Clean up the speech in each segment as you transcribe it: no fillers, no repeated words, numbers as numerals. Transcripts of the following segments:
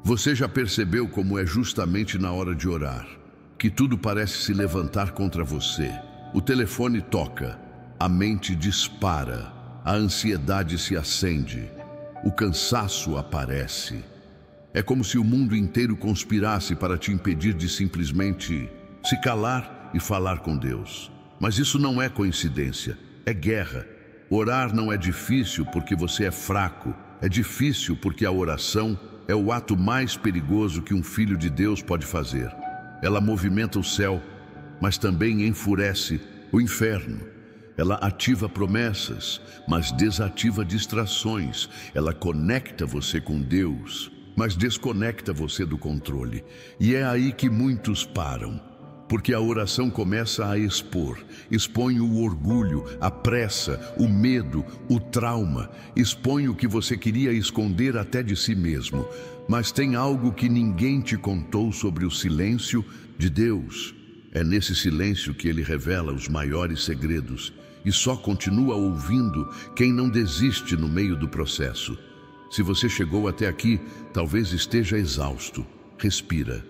Você já percebeu como é justamente na hora de orar que tudo parece se levantar contra você? O telefone toca, a mente dispara, a ansiedade se acende, o cansaço aparece. É como se o mundo inteiro conspirasse para te impedir de simplesmente se calar e falar com Deus. Mas isso não é coincidência, é guerra. Orar não é difícil porque você é fraco, é difícil porque a oração é o ato mais perigoso que um filho de Deus pode fazer. Ela movimenta o céu, mas também enfurece o inferno. Ela ativa promessas, mas desativa distrações. Ela conecta você com Deus, mas desconecta você do controle. E é aí que muitos param, porque a oração começa a expõe o orgulho, a pressa, o medo, o trauma, expõe o que você queria esconder até de si mesmo. Mas tem algo que ninguém te contou sobre o silêncio de Deus. É nesse silêncio que Ele revela os maiores segredos e só continua ouvindo quem não desiste no meio do processo. Se você chegou até aqui, talvez esteja exausto. Respira.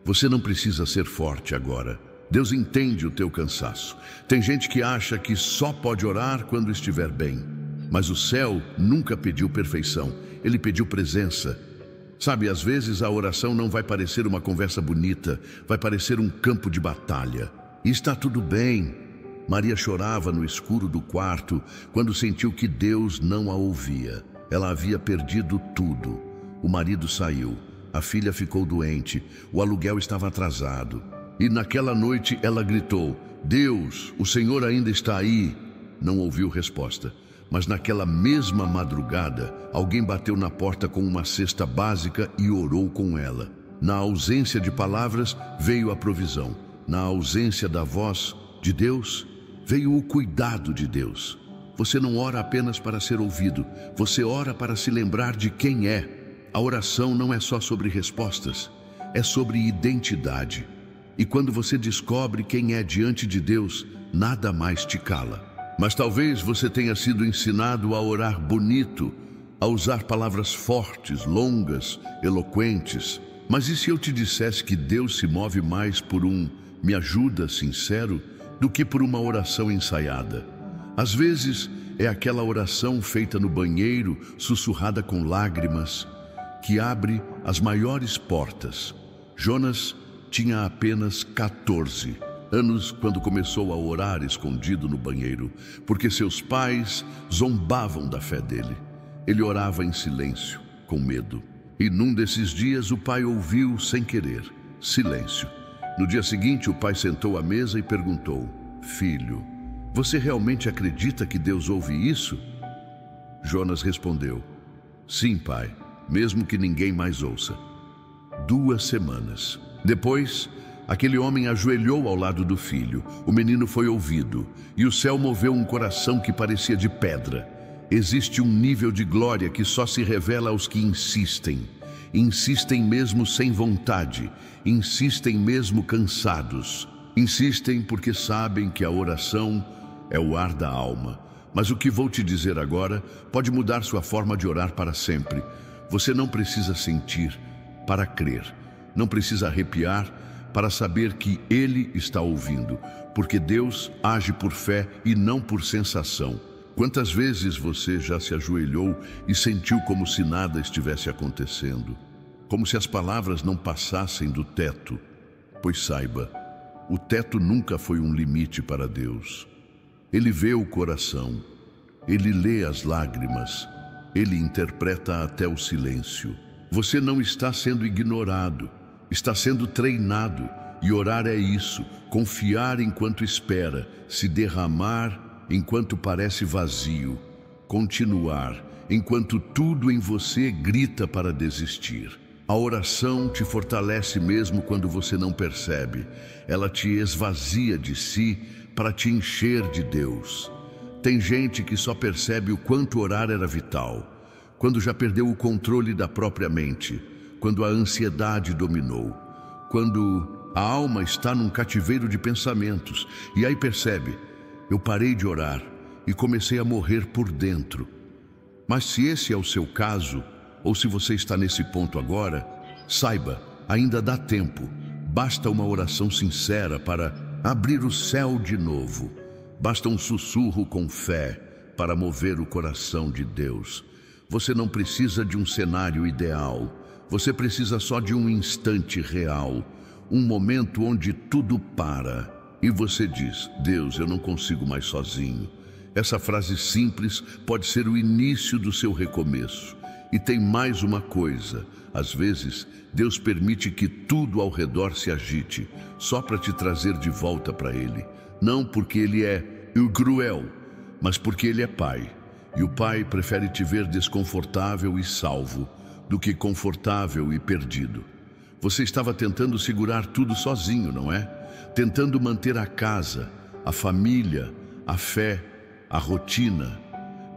Você não precisa ser forte agora. Deus entende o teu cansaço. Tem gente que acha que só pode orar quando estiver bem. Mas o céu nunca pediu perfeição. Ele pediu presença. Sabe, às vezes a oração não vai parecer uma conversa bonita, vai parecer um campo de batalha. E está tudo bem. Maria chorava no escuro do quarto quando sentiu que Deus não a ouvia. Ela havia perdido tudo. O marido saiu, a filha ficou doente, o aluguel estava atrasado. E naquela noite ela gritou: Deus, o Senhor ainda está aí? Não ouviu resposta. Mas naquela mesma madrugada, alguém bateu na porta com uma cesta básica e orou com ela. Na ausência de palavras, veio a provisão. Na ausência da voz de Deus, veio o cuidado de Deus. Você não ora apenas para ser ouvido, você ora para se lembrar de quem é. A oração não é só sobre respostas, é sobre identidade. E quando você descobre quem é diante de Deus, nada mais te cala. Mas talvez você tenha sido ensinado a orar bonito, a usar palavras fortes, longas, eloquentes. Mas e se eu te dissesse que Deus se move mais por um "me ajuda" sincero do que por uma oração ensaiada? Às vezes é aquela oração feita no banheiro, sussurrada com lágrimas, que abre as maiores portas. Jonas tinha apenas 14 anos quando começou a orar escondido no banheiro, porque seus pais zombavam da fé dele. Ele orava em silêncio, com medo. E num desses dias o pai ouviu sem querer. Silêncio. No dia seguinte o pai sentou à mesa e perguntou: Filho, você realmente acredita que Deus ouve isso? Jonas respondeu: Sim, pai, mesmo que ninguém mais ouça. 2 semanas depois, aquele homem ajoelhou ao lado do filho. O menino foi ouvido, e o céu moveu um coração que parecia de pedra. Existe um nível de glória que só se revela aos que insistem. Insistem mesmo sem vontade, insistem mesmo cansados. Insistem porque sabem que a oração é o ar da alma. Mas o que vou te dizer agora pode mudar sua forma de orar para sempre. Você não precisa sentir para crer. Não precisa arrepiar para saber que Ele está ouvindo, porque Deus age por fé e não por sensação. Quantas vezes você já se ajoelhou e sentiu como se nada estivesse acontecendo? Como se as palavras não passassem do teto? Pois saiba, o teto nunca foi um limite para Deus. Ele vê o coração, Ele lê as lágrimas, Ele interpreta até o silêncio. Você não está sendo ignorado, está sendo treinado, e orar é isso: confiar enquanto espera, se derramar enquanto parece vazio, continuar enquanto tudo em você grita para desistir. A oração te fortalece mesmo quando você não percebe. Ela te esvazia de si para te encher de Deus. Tem gente que só percebe o quanto orar era vital quando já perdeu o controle da própria mente, quando a ansiedade dominou, quando a alma está num cativeiro de pensamentos, e aí percebe: eu parei de orar e comecei a morrer por dentro. Mas se esse é o seu caso, ou se você está nesse ponto agora, Saiba, ainda dá tempo. Basta uma oração sincera para abrir o céu de novo. Basta um sussurro com fé para mover o coração de Deus. Você não precisa de um cenário ideal. Você precisa só de um instante real. Um momento onde tudo para. E você diz: Deus, eu não consigo mais sozinho. Essa frase simples pode ser o início do seu recomeço. E tem mais uma coisa. Às vezes, Deus permite que tudo ao redor se agite, só para te trazer de volta para Ele. Não porque Ele é cruel, mas porque Ele é Pai. E o Pai prefere te ver desconfortável e salvo, do que confortável e perdido. Você estava tentando segurar tudo sozinho, não é? Tentando manter a casa, a família, a fé, a rotina.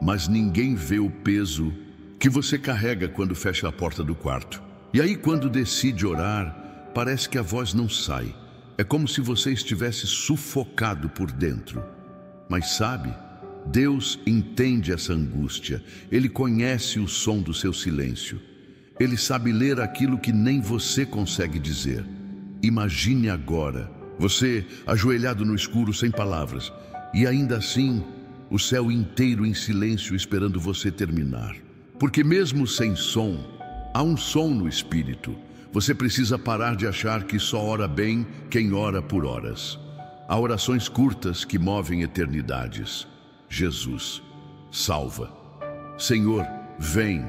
Mas ninguém vê o peso que você carrega quando fecha a porta do quarto. E aí, quando decide orar, parece que a voz não sai. É como se você estivesse sufocado por dentro. Mas sabe, Deus entende essa angústia. Ele conhece o som do seu silêncio. Ele sabe ler aquilo que nem você consegue dizer. Imagine agora, você ajoelhado no escuro sem palavras, e ainda assim, o céu inteiro em silêncio esperando você terminar. Porque mesmo sem som, há um som no espírito. Você precisa parar de achar que só ora bem quem ora por horas. Há orações curtas que movem eternidades. Jesus, salva. Senhor, vem.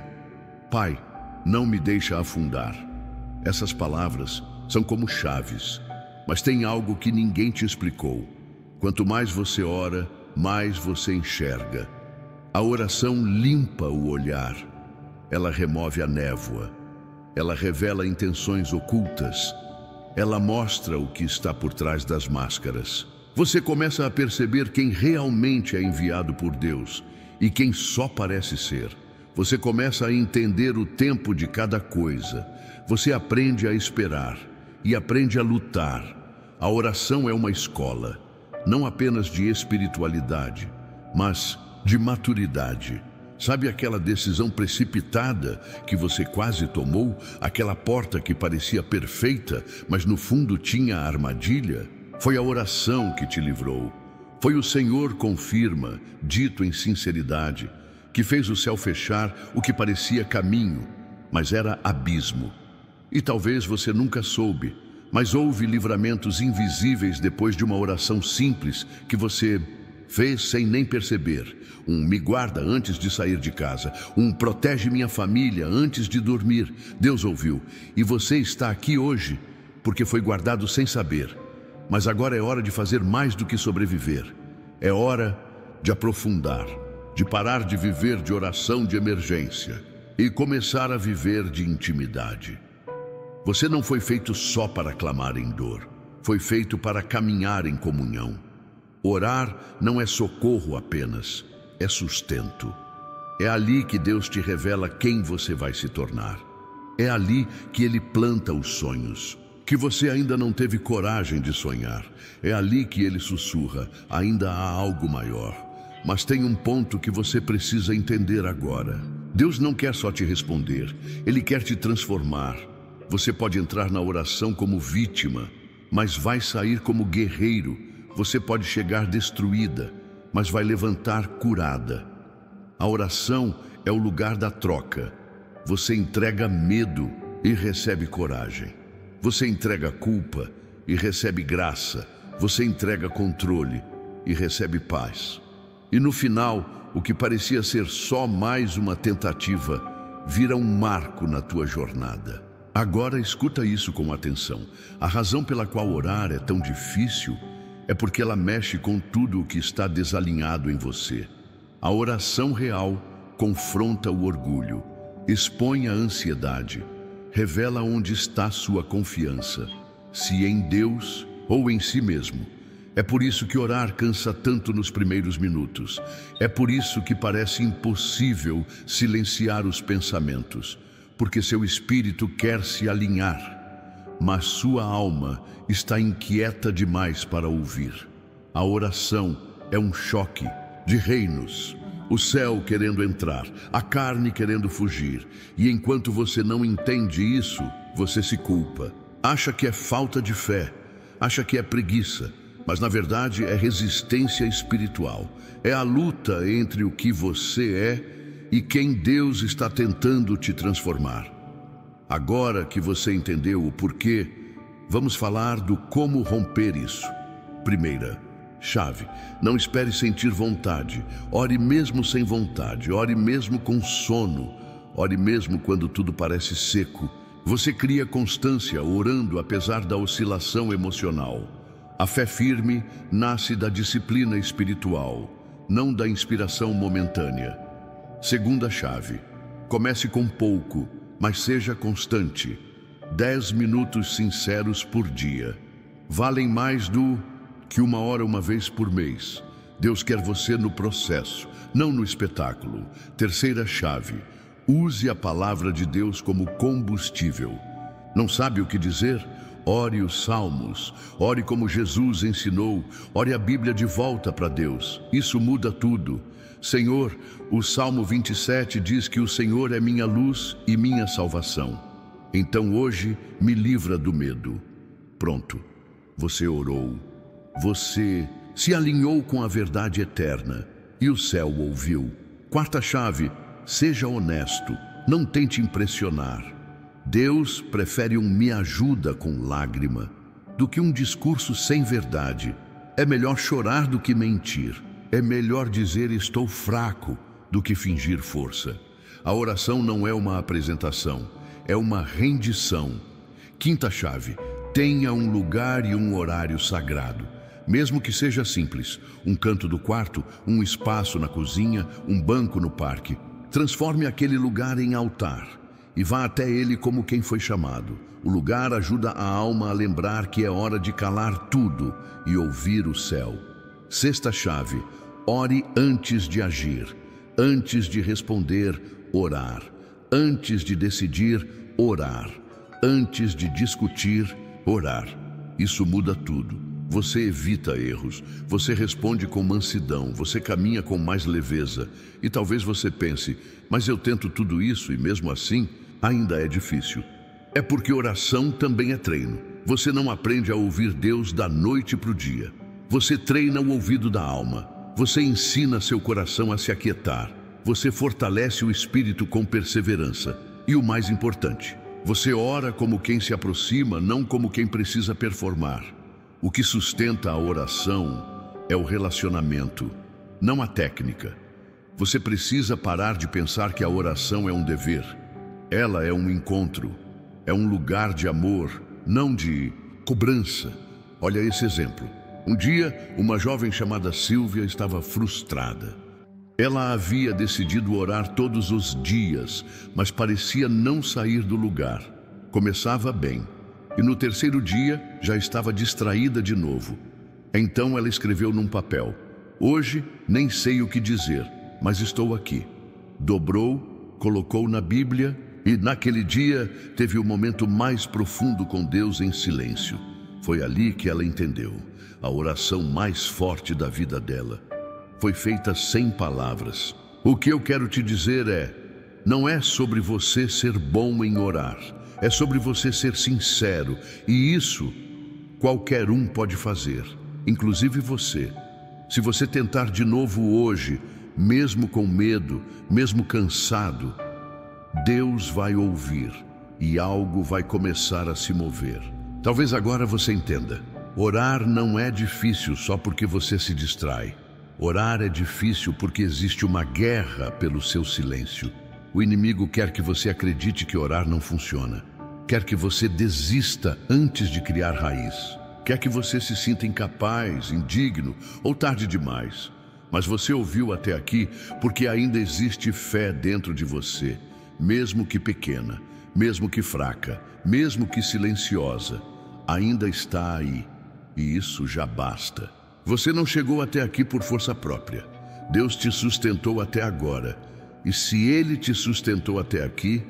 Pai, não me deixa afundar. Essas palavras são como chaves, mas tem algo que ninguém te explicou. Quanto mais você ora, mais você enxerga. A oração limpa o olhar. Ela remove a névoa. Ela revela intenções ocultas. Ela mostra o que está por trás das máscaras. Você começa a perceber quem realmente é enviado por Deus e quem só parece ser. Você começa a entender o tempo de cada coisa. Você aprende a esperar e aprende a lutar. A oração é uma escola, não apenas de espiritualidade, mas de maturidade. Sabe aquela decisão precipitada que você quase tomou? Aquela porta que parecia perfeita, mas no fundo tinha a armadilha? Foi a oração que te livrou. Foi o Senhor confirma, dito em sinceridade, que fez o céu fechar o que parecia caminho, mas era abismo. E talvez você nunca soube, mas houve livramentos invisíveis depois de uma oração simples que você fez sem nem perceber. Um me guarda antes de sair de casa, um protege minha família antes de dormir. Deus ouviu, e você está aqui hoje porque foi guardado sem saber. Mas agora é hora de fazer mais do que sobreviver. É hora de aprofundar, de parar de viver de oração de emergência e começar a viver de intimidade. Você não foi feito só para clamar em dor, foi feito para caminhar em comunhão. Orar não é socorro apenas, é sustento. É ali que Deus te revela quem você vai se tornar. É ali que Ele planta os sonhos que você ainda não teve coragem de sonhar. É ali que Ele sussurra: ainda há algo maior. Mas tem um ponto que você precisa entender agora. Deus não quer só te responder, Ele quer te transformar. Você pode entrar na oração como vítima, mas vai sair como guerreiro. Você pode chegar destruída, mas vai levantar curada. A oração é o lugar da troca. Você entrega medo e recebe coragem. Você entrega culpa e recebe graça. Você entrega controle e recebe paz. E no final, o que parecia ser só mais uma tentativa, vira um marco na tua jornada. Agora escuta isso com atenção. A razão pela qual orar é tão difícil é porque ela mexe com tudo o que está desalinhado em você. A oração real confronta o orgulho, expõe a ansiedade, revela onde está sua confiança, se em Deus ou em si mesmo. É por isso que orar cansa tanto nos primeiros minutos. É por isso que parece impossível silenciar os pensamentos, porque seu espírito quer se alinhar, mas sua alma está inquieta demais para ouvir. A oração é um choque de reinos. O céu querendo entrar, a carne querendo fugir. E enquanto você não entende isso, você se culpa. Acha que é falta de fé, acha que é preguiça, mas na verdade é resistência espiritual. É a luta entre o que você é e quem Deus está tentando te transformar. Agora que você entendeu o porquê, vamos falar do como romper isso. Primeira chave: não espere sentir vontade. Ore mesmo sem vontade, ore mesmo com sono, ore mesmo quando tudo parece seco. Você cria constância orando apesar da oscilação emocional. A fé firme nasce da disciplina espiritual, não da inspiração momentânea. Segunda chave: comece com pouco, mas seja constante. 10 minutos sinceros por dia valem mais do que 1 hora uma vez por mês. Deus quer você no processo, não no espetáculo. Terceira chave: use a palavra de Deus como combustível. Não sabe o que dizer? Ore os salmos, ore como Jesus ensinou, ore a Bíblia de volta para Deus. Isso muda tudo. Senhor, o Salmo 27 diz que o Senhor é minha luz e minha salvação. Então hoje me livra do medo. Pronto, você orou. Você se alinhou com a verdade eterna e o céu ouviu. Quarta chave: seja honesto, não tente impressionar. Deus prefere um me ajuda com lágrima do que um discurso sem verdade. É melhor chorar do que mentir. É melhor dizer estou fraco do que fingir força. A oração não é uma apresentação, é uma rendição. Quinta chave: tenha um lugar e um horário sagrado. Mesmo que seja simples, um canto do quarto, um espaço na cozinha, um banco no parque. Transforme aquele lugar em altar e vá até ele como quem foi chamado. O lugar ajuda a alma a lembrar que é hora de calar tudo e ouvir o céu. Sexta chave: ore antes de agir, antes de responder, orar, antes de decidir, orar, antes de discutir, orar. Isso muda tudo. Você evita erros, você responde com mansidão, você caminha com mais leveza. E talvez você pense, mas eu tento tudo isso e mesmo assim ainda é difícil. É porque oração também é treino. Você não aprende a ouvir Deus da noite para o dia. Você treina o ouvido da alma. Você ensina seu coração a se aquietar. Você fortalece o espírito com perseverança. E o mais importante, você ora como quem se aproxima, não como quem precisa performar. O que sustenta a oração é o relacionamento, não a técnica. Você precisa parar de pensar que a oração é um dever. Ela é um encontro, é um lugar de amor, não de cobrança. Olha esse exemplo. Um dia, uma jovem chamada Silvia estava frustrada. Ela havia decidido orar todos os dias, mas parecia não sair do lugar. Começava bem. E no terceiro dia, já estava distraída de novo. Então ela escreveu num papel: hoje nem sei o que dizer, mas estou aqui. Dobrou, colocou na Bíblia e naquele dia teve o momento mais profundo com Deus em silêncio. Foi ali que ela entendeu. A oração mais forte da vida dela foi feita sem palavras. O que eu quero te dizer é: não é sobre você ser bom em orar. É sobre você ser sincero, e isso qualquer um pode fazer, inclusive você. Se você tentar de novo hoje, mesmo com medo, mesmo cansado, Deus vai ouvir e algo vai começar a se mover. Talvez agora você entenda. Orar não é difícil só porque você se distrai. Orar é difícil porque existe uma guerra pelo seu silêncio. O inimigo quer que você acredite que orar não funciona. Quer que você desista antes de criar raiz. Quer que você se sinta incapaz, indigno ou tarde demais. Mas você ouviu até aqui porque ainda existe fé dentro de você, mesmo que pequena, mesmo que fraca, mesmo que silenciosa. Ainda está aí, e isso já basta. Você não chegou até aqui por força própria. Deus te sustentou até agora. E se Ele te sustentou até aqui,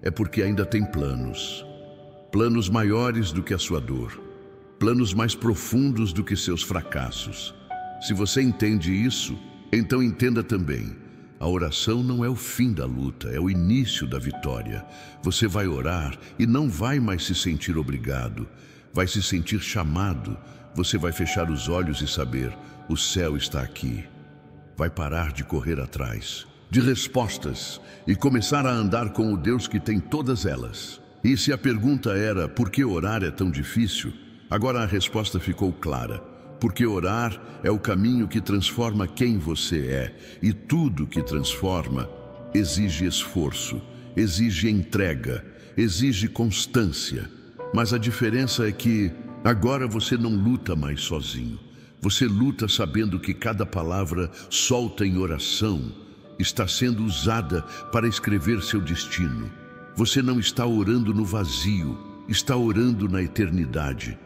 é porque ainda tem planos. Planos maiores do que a sua dor. Planos mais profundos do que seus fracassos. Se você entende isso, então entenda também. A oração não é o fim da luta, é o início da vitória. Você vai orar e não vai mais se sentir obrigado, vai se sentir chamado. Você vai fechar os olhos e saber: o céu está aqui. Vai parar de correr atrás de respostas e começar a andar com o Deus que tem todas elas. E se a pergunta era: por que orar é tão difícil? Agora a resposta ficou clara. Porque orar é o caminho que transforma quem você é, e tudo que transforma exige esforço, exige entrega, exige constância. Mas a diferença é que agora você não luta mais sozinho. Você luta sabendo que cada palavra solta em oração está sendo usada para escrever seu destino. Você não está orando no vazio, está orando na eternidade.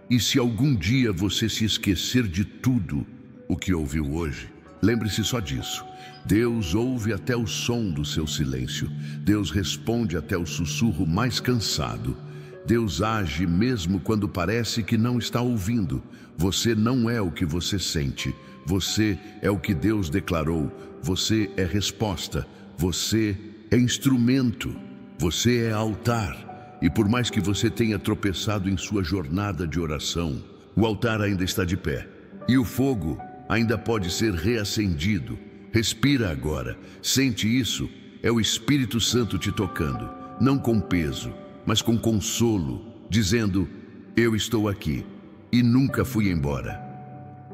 E se algum dia você se esquecer de tudo o que ouviu hoje, lembre-se só disso. Deus ouve até o som do seu silêncio. Deus responde até o sussurro mais cansado. Deus age mesmo quando parece que não está ouvindo. Você não é o que você sente. Você é o que Deus declarou. Você é resposta. Você é instrumento. Você é altar. E por mais que você tenha tropeçado em sua jornada de oração, o altar ainda está de pé. E o fogo ainda pode ser reacendido. Respira agora. Sente isso. É o Espírito Santo te tocando. Não com peso, mas com consolo, dizendo: eu estou aqui e nunca fui embora.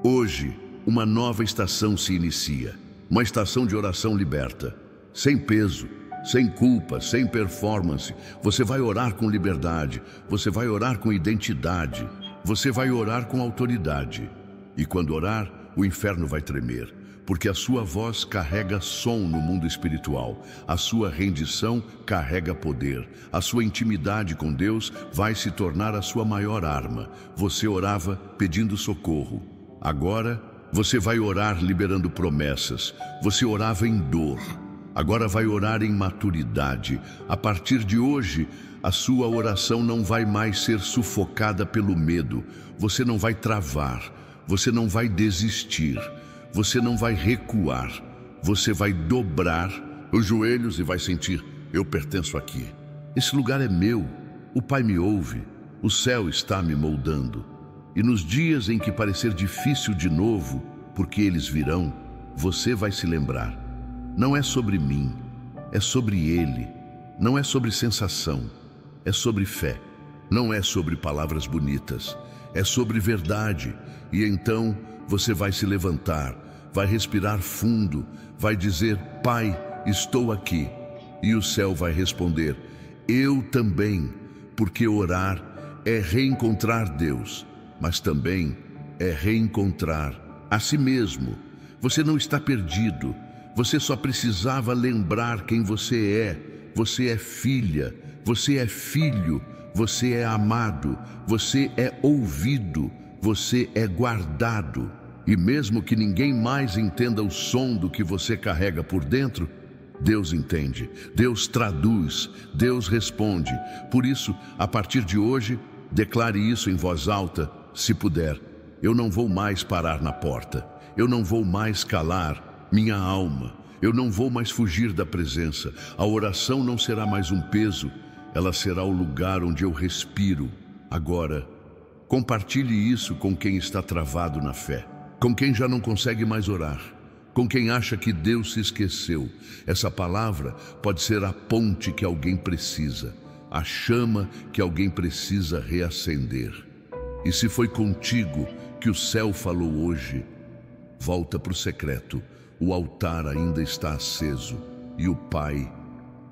Hoje, uma nova estação se inicia. Uma estação de oração liberta. Sem peso, sem culpa, sem performance. Você vai orar com liberdade. Você vai orar com identidade. Você vai orar com autoridade. E quando orar, o inferno vai tremer, porque a sua voz carrega som no mundo espiritual. A sua rendição carrega poder. A sua intimidade com Deus vai se tornar a sua maior arma. Você orava pedindo socorro. Agora, você vai orar liberando promessas. Você orava em dor. Agora vai orar em maturidade. A partir de hoje, a sua oração não vai mais ser sufocada pelo medo. Você não vai travar. Você não vai desistir. Você não vai recuar. Você vai dobrar os joelhos e vai sentir: eu pertenço aqui. Esse lugar é meu. O Pai me ouve. O céu está me moldando. E nos dias em que parecer difícil de novo, porque eles virão, você vai se lembrar: não é sobre mim, é sobre Ele. Não é sobre sensação, é sobre fé. Não é sobre palavras bonitas, é sobre verdade. E então você vai se levantar, vai respirar fundo, vai dizer: Pai, estou aqui. E o céu vai responder: eu também, porque orar é reencontrar Deus, mas também é reencontrar a si mesmo. Você não está perdido. Você só precisava lembrar quem você é. Você é filha, você é filho, você é amado, você é ouvido, você é guardado. E mesmo que ninguém mais entenda o som do que você carrega por dentro, Deus entende, Deus traduz, Deus responde. Por isso, a partir de hoje, declare isso em voz alta, se puder: eu não vou mais parar na porta, eu não vou mais calar minha alma, eu não vou mais fugir da presença. A oração não será mais um peso, ela será o lugar onde eu respiro. Agora, compartilhe isso com quem está travado na fé, com quem já não consegue mais orar, com quem acha que Deus se esqueceu. Essa palavra pode ser a ponte que alguém precisa, a chama que alguém precisa reacender. E se foi contigo que o céu falou hoje, volta para o secreto. O altar ainda está aceso e o Pai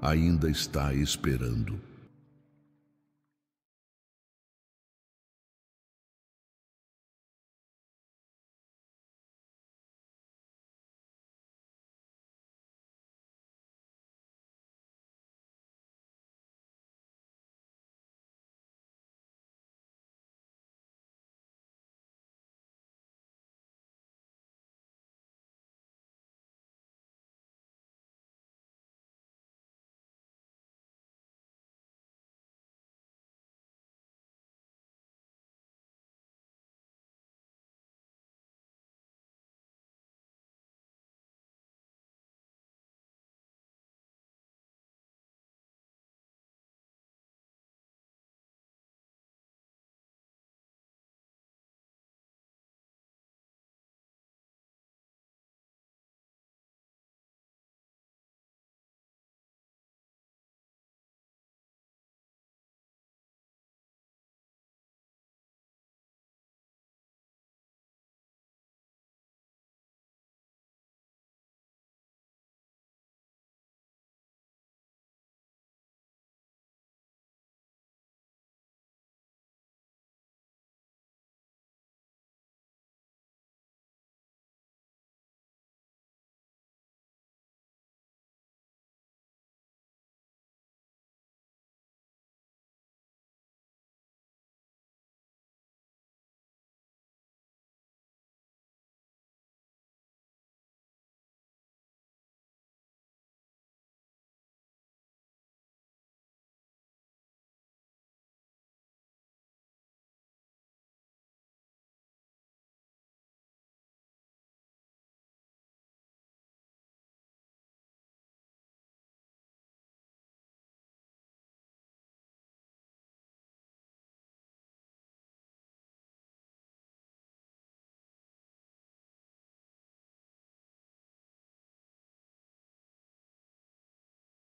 ainda está esperando.